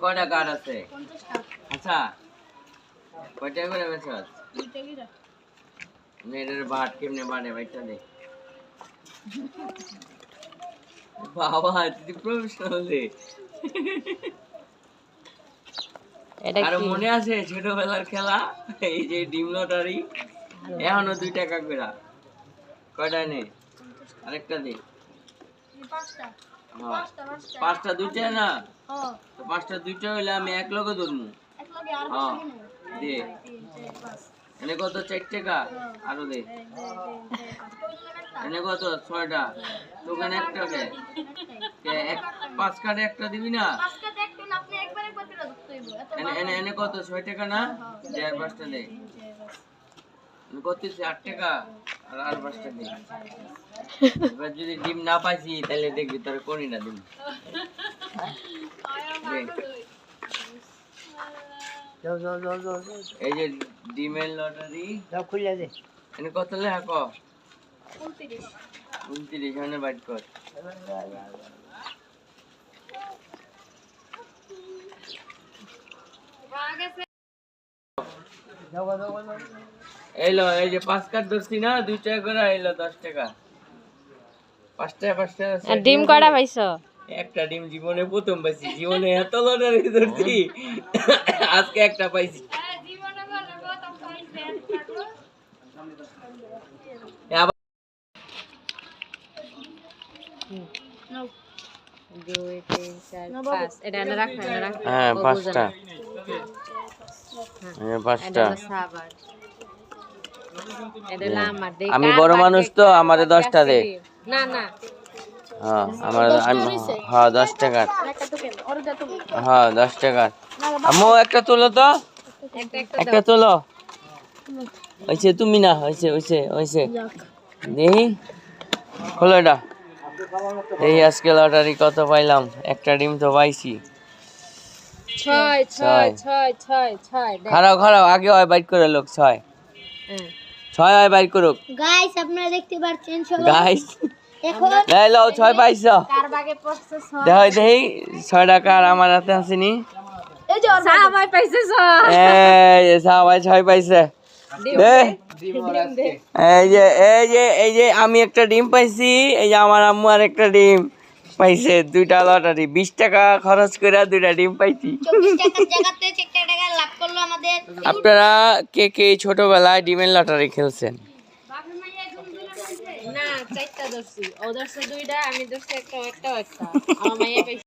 কয়টা কার্ড আছে? আচ্ছা কয়টা করে বেচছ? মেয়েদের ভাত কেমনে বানে বাইটা দে। বাবা তুই প্রফেশনাল রে। আর মনে আছে ছোটবেলার খেলা এই যে ডিম লটারি এখনো 2 টাকা করে কয়টা নে আরেকটা দে পাঁচটা দুইটা না তো পাঁচটা দুইটা হইলে আমি এক লগে ধরমু দে এনে কত 4 টাকা আরো দে এনে কত 6টা তোখানে একটা কে এক 5 কার্ডে একটা দিবি না এনে এনে কত 6 টাকা না দে আর 5টা দে কত 8 টাকা আর 5টা দে এবার যদি ডিম না পাইছি তাহলে দেখবি তোর কোনই না দিন এই যে ডিমের লটারি খুলে দে এনে কত লেখা ক 29 এনে বাইট কর এলো এই যে 5 কার্ড ধরছি না 2 টাকা করে এলো 10 টাকা 5টা ডিম কয়টা পাইছো? একটা ডিম জীবনে প্রথম পাইছি জীবনে এত লটারি ধরছি আজকে একটা পাইছি জীবনে বলে প্রথম পাইছি আমি বড় মানুষ তো আমারে 10টা দে না না হ্যাঁ আমার হ্যাঁ 10 টাকা হ্যাঁ 10 টাকা আম্মু একটা তোলো তো একটা তোলো হইছে তুমি না হইছে দেখি খোলো এটা এই আজকে লটারি কত পাইলাম একটা ডিম তো পাইছি 6 খারাপ আগে হয় বাইট করে লোক 6 হয় বাইট করুক গাইস আপনারা দেখতে পাচ্ছেন গাইস এখন লাও 6 পাইছো কার ভাগে পড়ছে 6 দেই 6 টাকা আর আমার হাতে আসেনি এই যে সাহাবাই পাইছে 6 এই সাহাবাই 6 পাইছে দে এই যে আমি একটা ডিম পাইছি এই যে আমার আম্মু আর একটা ডিম পাইছে 2টা লটারি 20 টাকা খরচ করে 2টা ডিম পাইছি 24 টাকার জায়গাতে 4 টাকা লাভ করলো আমাদের আপনারা কে ছোটবেলায় ডিমের লটারি খেলছেন? না 4টা ধরছি ও ধরছে 2টা আমি ধরছি একটা আমার মাইয়া পাইছে